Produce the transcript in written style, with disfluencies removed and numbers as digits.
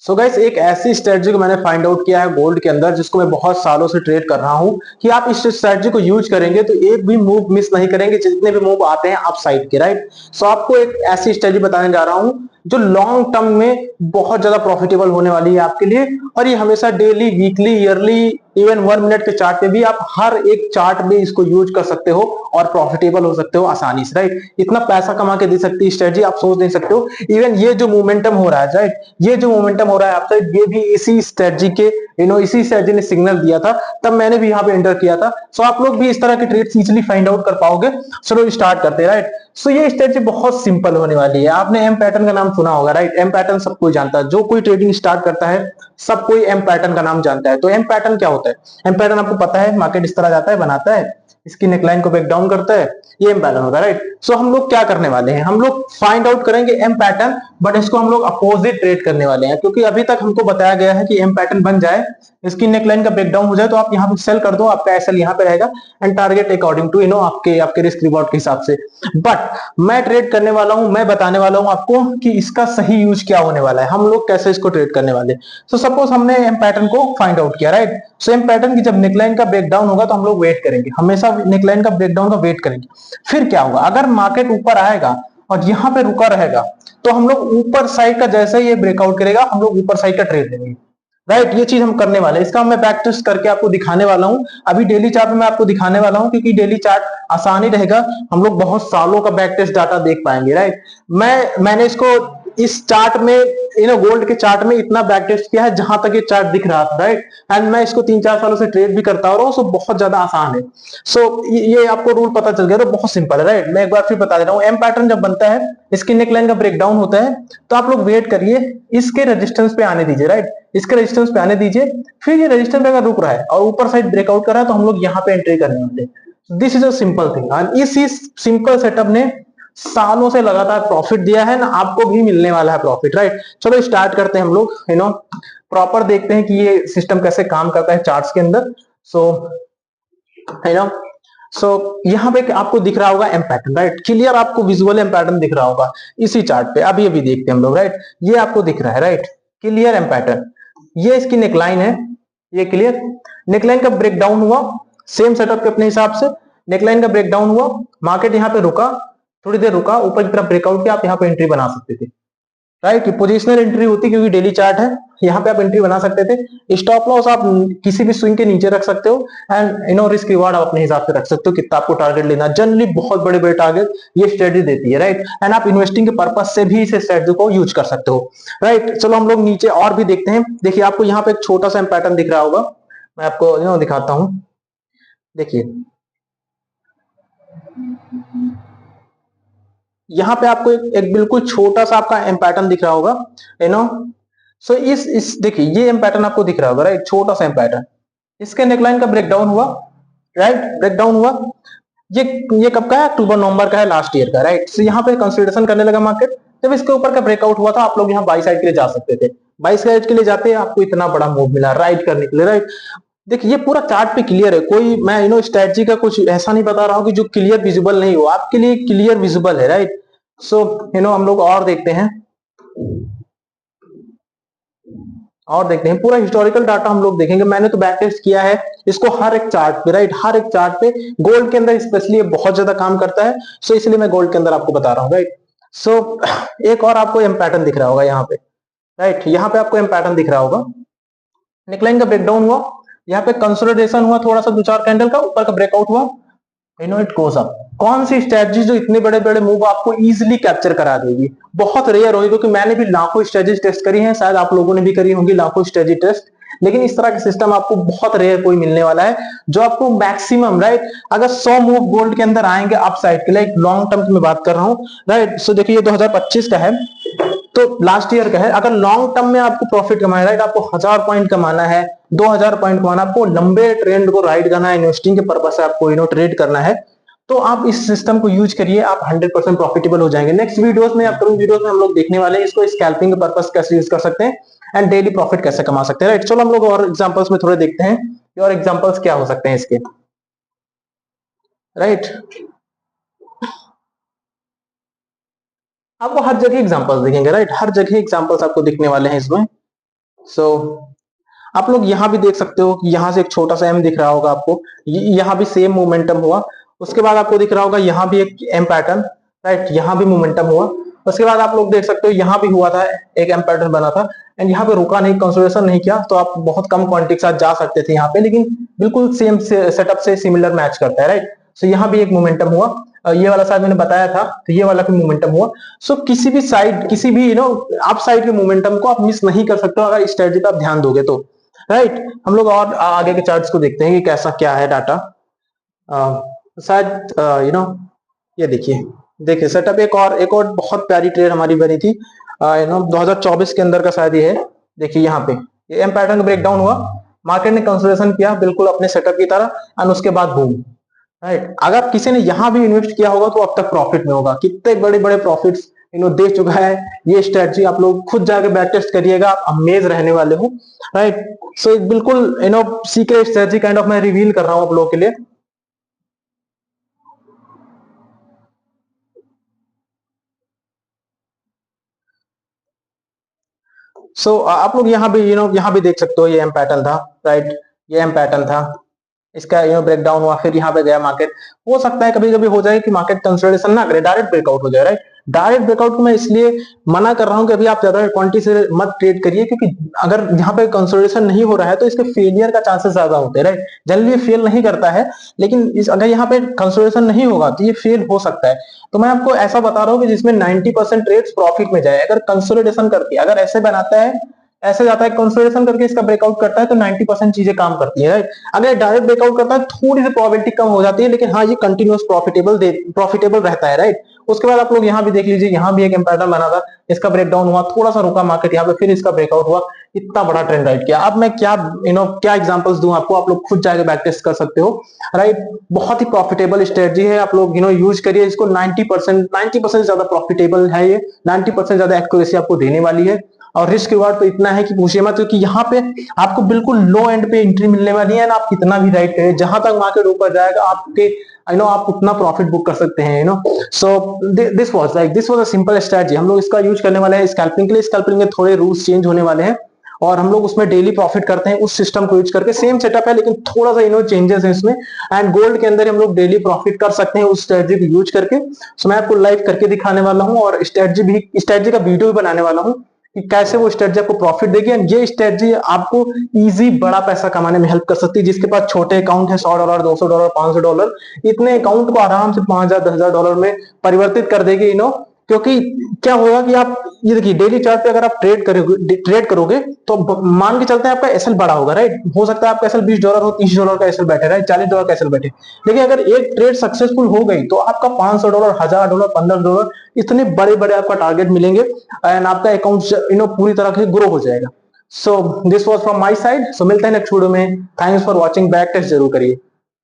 So guys, एक ऐसी strategy को मैंने फाइंड आउट किया है गोल्ड के अंदर, जिसको मैं बहुत सालों से ट्रेड कर रहा हूं कि आप इस स्ट्रेटजी को यूज करेंगे तो एक भी मूव मिस नहीं करेंगे, जितने भी मूव आते हैं अप साइड के, राइट। सो आपको एक ऐसी स्ट्रेटजी बताने जा रहा हूं जो लॉन्ग टर्म में बहुत ज्यादा प्रॉफिटेबल होने वाली है आपके लिए। और ये हमेशा daily, weekly, yearly, even 1 minute के चार्ट पे भी आप हर एक चार्ट में इसको यूज कर सकते हो और प्रॉफिटेबल हो सकते हो आसानी से, राइट। इतना पैसा कमा के दे सकती है स्ट्रेटजी, आप सोच नहीं सकते हो। इवन ये जो मोमेंटम हो रहा है, राइट, ये जो मोमेंटम हो रहा है आपसे, ये भी इसी स्ट्रेटजी के, इसी स्ट्रेटजी ने सिग्नल दिया था, तब मैंने भी यहाँ पे एंटर किया था। सो आप लोग भी इस तरह के ट्रेड्स इजीली फाइंड आउट कर पाओगे। चलो स्टार्ट करते हैं, राइट। सो ये स्ट्रेटजी बहुत सिंपल होने वाली है। आपने एम पैटर्न का नाम सुना होगा, राइट। एम पैटर्न सब कोई जानता है, जो कोई ट्रेडिंग स्टार्ट करता है सब कोई एम पैटर्न का नाम जानता है। तो एम पैटर्न क्या होता है? एम पैटर्न आपको पता है, मार्केट इस तरह जाता है, बनाता है, इसकी नेकलाइन को ब्रेक डाउन करता है, ये एम पैटर्न होता है, राइट। सो हम लोग क्या करने वाले हैं, हम लोग फाइंड आउट करेंगे एम पैटर्न, बट इसको हम लोग अपोजिट ट्रेड करने वाले हैं। क्योंकि अभी तक हमको बताया गया है कि एम पैटर्न बन जाए, इसकी नेकलाइन का ब्रेकडाउन हो जाए तो आप यहाँ पे सेल कर दो, आपका एसएल यहाँ पे रहेगा एंड टारगेट अकॉर्डिंग टू आपके आपके रिस्क रिवॉर्ड के हिसाब से। बट मैं ट्रेड करने वाला हूं, मैं बताने वाला हूं आपको कि इसका सही यूज क्या होने वाला है, हम लोग कैसे इसको ट्रेड करने वाले। सो सपोज हमने एम पैटर्न को फाइंड आउट किया, राइट। सो एम पैटर्न की जब नेकलाइन का ब्रेकडाउन होगा तो हम लोग वेट करेंगे, हमेशा नेकलाइन का ब्रेकडाउन का वेट करेंगे। फिर क्या होगा, अगर मार्केट ऊपर आएगा और यहाँ पे रुका रहेगा तो हम लोग ऊपर साइड का, जैसे ही ये ब्रेकआउट करेगा हम लोग ऊपर साइड का ट्रेड लेंगे, राइट। ये चीज हम करने वाले हैं, इसका मैं बैक टेस्ट करके आपको दिखाने वाला हूं। अभी डेली चार्ट में मैं आपको दिखाने वाला हूं, क्योंकि डेली चार्ट आसानी रहेगा, हम लोग बहुत सालों का बैक टेस्ट डाटा देख पाएंगे, राइट। मैंने इसको इस चार्ट में, गोल्ड के चार्ट में इतना बैक टेस्ट किया है जहां तक ये चार्ट दिख रहा था, राइट। एंड मैं इसको 3-4 सालों से ट्रेड भी करता हो रहा हूँ, सो बहुत ज्यादा आसान है। सो ये आपको रूल पता चल गया तो बहुत सिंपल है, राइट। मैं एक बार फिर बता दे रहा हूँ, एम पैटर्न जब बनता है, इसकी नेकलाइन का ब्रेकडाउन होता है, तो आप लोग वेट करिए, इसके रेजिस्टेंस पे आने दीजिए, राइट। इसके रेजिस्टेंस पे आने दीजिए, फिर ये रेजिस्टेंस पे अगर रुक रहा है और ऊपर साइड ब्रेकआउट कर रहा है तो हम लोग यहाँ पे एंट्री करने वाले। This is a simple thing, and इसी सिंपल सेटअप ने सालों से लगातार प्रॉफिट दिया है ना, आपको भी मिलने वाला है प्रॉफिट, राइट। चलो स्टार्ट करते हैं हम लोग, प्रॉपर देखते हैं कि ये सिस्टम कैसे काम करता है चार्ट्स के अंदर। सो यू नो सो यहाँ पे आपको दिख रहा होगा एम पैटर्न, राइट। क्लियर आपको विजुअल एम पैटर्न दिख रहा होगा इसी चार्ट पे। अभी अभी देखते हैं हम लोग, राइट। ये आपको दिख रहा है, राइट, क्लियर एम पैटर्न। ये इसकी नेकलाइन है, ये क्लियर। नेकलाइन का ब्रेकडाउन हुआ सेम सेटअप के अपने हिसाब से, नेकलाइन का ब्रेकडाउन हुआ, मार्केट यहाँ पे रुका, थोड़ी देर रुका, ऊपर की तरफ ब्रेकआउट किया, आप यहाँ पे एंट्री बना सकते थे, राइट। पोजिशनल एंट्री होती क्योंकि डेली चार्ट है, यहाँ पे आप एंट्री बना सकते थे। स्टॉप लॉस आप किसी भी स्विंग के नीचे रख सकते हो, एंड रिस्क रिवार्ड आप अपने हिसाब से रख सकते हो, कितना आपको टारगेट लेना। जनरली बहुत बड़े बड़े टारगेट ये स्ट्रेटजी देती है, राइट। एंड आप इन्वेस्टिंग के पर्पज से भी इस स्ट्रेटजी को यूज कर सकते हो, राइट। चलो हम लोग नीचे और भी देखते हैं। देखिए आपको यहाँ पे एक छोटा सा पैटर्न दिख रहा होगा, मैं आपको दिखाता हूँ। देखिए यहाँ पे आपको एक बिल्कुल छोटा सा आपका एम पैटर्न दिख रहा होगा, यू नो सो इस देखिए ये एम पैटर्न आपको दिख रहा होगा, राइट, छोटा सा एम पैटर्न। इसके नेकलाइन का ब्रेकडाउन हुआ, राइट, ब्रेकडाउन हुआ। ये कब का है? अक्टूबर नवंबर का है, लास्ट ईयर का, राइट। सो यहाँ पे कंसोलिडेशन करने लगा मार्केट, जब इसके ऊपर का ब्रेकआउट हुआ था आप लोग यहाँ बाई साइड के लिए जा सकते थे। बाई साइड के लिए जाते हैं, आपको इतना बड़ा मूव मिला राइट करने के लिए, राइट। देखिए ये पूरा चार्ट पे क्लियर है, कोई मैं स्ट्रेटजी का कुछ ऐसा नहीं बता रहा हूँ कि जो क्लियर विजिबल नहीं हो, आपके लिए क्लियर विजिबल है, राइट। सो हम लोग और देखते हैं, पूरा हिस्टोरिकल डाटा हम लोग देखेंगे। मैंने तो बैक टेस्ट किया है इसको हर एक चार्ट पे, राइट, हर एक चार्ट पे। गोल्ड के अंदर स्पेशली बहुत ज्यादा काम करता है, सो इसलिए मैं गोल्ड के अंदर आपको बता रहा हूँ, राइट। सो एक और आपको एम पैटर्न दिख रहा होगा यहाँ पे, राइट, यहाँ पे आपको एम पैटर्न दिख रहा होगा। नेकलाइन का ब्रेकडाउन हुआ, यहाँ पे कंसोलिडेशन हुआ, थोड़ा सा 2-4 कैंडल का ऊपर का ब्रेकआउट हुआ, इट गोज अप। कौन सी स्ट्रेटजी जो इतने बड़े बड़े मूव आपको इजीली कैप्चर करा देगी? बहुत रेयर होगी, क्योंकि मैंने भी लाखों स्ट्रेटजी टेस्ट करी है, शायद आप लोगों ने भी करी होंगी लाखों स्ट्रेटजी टेस्ट, लेकिन इस तरह का सिस्टम आपको बहुत रेयर कोई मिलने वाला है जो आपको मैक्सिमम, राइट, अगर 100 मूव गोल्ड के अंदर आएंगे अप साइड के लिए, लॉन्ग टर्म की मैं बात कर रहा हूं, राइट। सो देखिए ये 2025 का है, तो लास्ट ईयर का है। अगर लॉन्ग टर्म में आपको प्रॉफिट कमाना है, राइट, आपको 1000 पॉइंट कमाना है, 2000 पॉइंट कमाना, आपको लंबे ट्रेंड को राइड करना है, इन्वेस्टिंग के पर्पज से आपको ट्रेड करना है, तो आप इस सिस्टम को यूज करिए, आप 100% प्रॉफिटेबल हो जाएंगे। नेक्स्ट वीडियोस में, अपकमिंग वीडियोस में हम लोग देखने वाले हैं इसको स्कैल्पिंग के पर्पस कैसे यूज कर सकते हैं एंड डेली प्रॉफिट कैसे कमा सकते हैं, राइट। चलो हम लोग और एग्जांपल्स में थोड़े देखते हैं कि और एग्जांपल्स क्या हो सकते हैं इसके, राइट। आपको हर जगह एग्जांपल्स दिखेंगे, राइट, हर जगह एग्जांपल्स आपको दिखने वाले हैं इसमें। सो आप लोग यहाँ भी देख सकते हो कि यहाँ से एक छोटा सा एम दिख रहा होगा आपको, यहाँ भी सेम मोमेंटम हुआ। उसके बाद आपको दिख रहा होगा यहाँ भी एक एम पैटर्न, राइट, यहाँ भी मोमेंटम हुआ। उसके बाद आप लोग देख सकते हो यहाँ भी हुआ था, एक एम पैटर्न बना था एंड यहाँ पे रुका नहीं, कंसोलिडेशन नहीं किया, तो आप बहुत कम क्वांटिटी के साथ जा सकते थे यहाँ पे, लेकिन बिल्कुल सेम सेटअप से सिमिलर मैच करता है, राइट। सो यहाँ भी एक मोमेंटम हुआ, ये वाला साइड मैंने बताया था, तो ये वाला भी मोमेंटम हुआ। सो किसी भी साइड, किसी भी अप साइड के मोमेंटम को आप मिस नहीं कर सकते हो अगर स्ट्रेटजी पे आप ध्यान दोगे तो, राइट। हम लोग और आगे के चार्ट्स को देखते हैं कि कैसा क्या है डाटा। शायद ये देखिए सेटअप, एक और बहुत प्यारी ट्रेड हमारी बनी थी 2024 के अंदर का शायद ये है। देखिए यहाँ पे ये एम पैटर्न का ब्रेकडाउन हुआ, मार्केट ने कंसोलिडेशन किया बिल्कुल अपने सेटअप की तरह, एंड उसके बाद बूम, राइट। अगर किसी ने यहाँ भी इन्वेस्ट किया होगा तो अब तक प्रॉफिट में होगा, कितने बड़े बड़े प्रॉफिट्स दे चुका है ये स्ट्रेटजी। आप लोग खुद जाके बैक टेस्ट करिएगा, आप अमेज रहने वाले हो, राइट। सो बिल्कुल सीक्रेट स्ट्रेटजी काइंड ऑफ मैं रिवील कर रहा हूँ आप लोगों के लिए। आप लोग यहाँ भी यहाँ भी देख सकते हो, ये एम पैटर्न था, राइट, ये एम पैटर्न था, इसका ब्रेकडाउन हुआ, फिर यहाँ पे गया मार्केट। हो सकता है कभी कभी हो जाए कि मार्केट कंसोलिडेशन ना करे, डायरेक्ट ब्रेकआउट हो जाए, राइट। डायरेक्ट ब्रेकआउट को मैं इसलिए मना कर रहा हूँ कि अभी आप ज्यादा क्वांटिटी से मत ट्रेड करिए, क्योंकि अगर यहाँ पे कंसोलिडेशन नहीं हो रहा है तो इसके फेलियर का चांसेस ज्यादा होते हैं, राइट। जनरली ये फेल नहीं करता है, लेकिन अगर यहाँ पे कंसोलिडेशन नहीं होगा तो ये फेल हो सकता है। तो मैं आपको ऐसा बता रहा हूँ कि जिसमें 90% ट्रेड्स प्रॉफिट में जाए, अगर कंसोलिडेशन करके अगर ऐसे बनाता है, ऐसे जाता है कंसोलिडेशन करके इसका ब्रेकआउट करता है, तो 90% चीजें काम करती है, राइट। अगर डायरेक्ट ब्रेकआउट करता है थोड़ी सी प्रोबेबिलिटी कम हो जाती है, लेकिन हाँ ये कंटिन्यूअस प्रॉफिटेबल रहता है, राइट। उसके बाद आप लोग यहाँ भी देख लीजिए, यहाँ भी एक पैटर्न बना था, इसका ब्रेकडाउन हुआ, थोड़ा सा रुका मार्केट, यहाँ पे फिर इसका ब्रेकआउट हुआ, इतना बड़ा ट्रेंड राइट किया। अब मैं क्या क्या एग्जांपल्स दूं आपको, आप लोग खुद जाके बैक टेस्ट कर सकते हो, राइट। बहुत ही प्रॉफिटेबल स्ट्रेटजी है, आप लोग यूज करिए इसको। 90% ज्यादा प्रॉफिटेबल है ये, 90% ज्यादा एक्यूरेसी आपको देने वाली है, और रिस्क रिवार्ड तो इतना है कि पूछिए मत, क्योंकि यहाँ पे आपको बिल्कुल लो एंड पे एंट्री मिलने वाली है ना। आप कितना भी राइट करें, जहां तक मार्केट ऊपर जाएगा आपके आप उतना प्रॉफिट बुक कर सकते हैं, so this was a simple strategy. हम लोग इसका यूज करने वाले हैं स्कैल्पिंग के लिए। स्कैल्पिंग में थोड़े रूल्स चेंज होने वाले हैं, और हम लोग उसमें डेली प्रॉफिट करते हैं उस सिस्टम को यूज करके। सेम सेटअप है लेकिन थोड़ा सा चेंजेस है इसमें, एंड गोल्ड के अंदर हम लोग डेली प्रॉफिट कर सकते हैं उस स्ट्रेटजी को यूज करके। सो मैं आपको लाइव करके दिखाने वाला हूँ, और स्ट्रेटजी का वीडियो भी बनाने वाला हूँ कि कैसे वो स्ट्रेटजी आपको प्रॉफिट देगी। एंड ये स्ट्रेटजी आपको इजी बड़ा पैसा कमाने में हेल्प कर सकती है। जिसके पास छोटे अकाउंट है, $100, $200, $500, इतने अकाउंट को आराम से $5,000, $10,000 में परिवर्तित कर देगी, क्योंकि क्या होगा कि आप ये देखिए डेली चार्ट पे अगर आप ट्रेड करोगे तो मान के चलते हैं आपका एसएल बड़ा होगा, राइट। हो सकता है आपका एसएल $20 हो, $30 का एसएल बैठे, राइट, $40 का एसएल बैठे। लेकिन अगर एक ट्रेड सक्सेसफुल हो गई तो आपका $500, $1,000, $1,500 इतने बड़े बड़े आपका टारगेट मिलेंगे, एंड आपका अकाउंट पूरी तरह से ग्रो हो जाएगा। So this was from my side. So मिलते हैं नेक्स्ट वीडियो में। Thanks for watching. Back test जरूर करिए।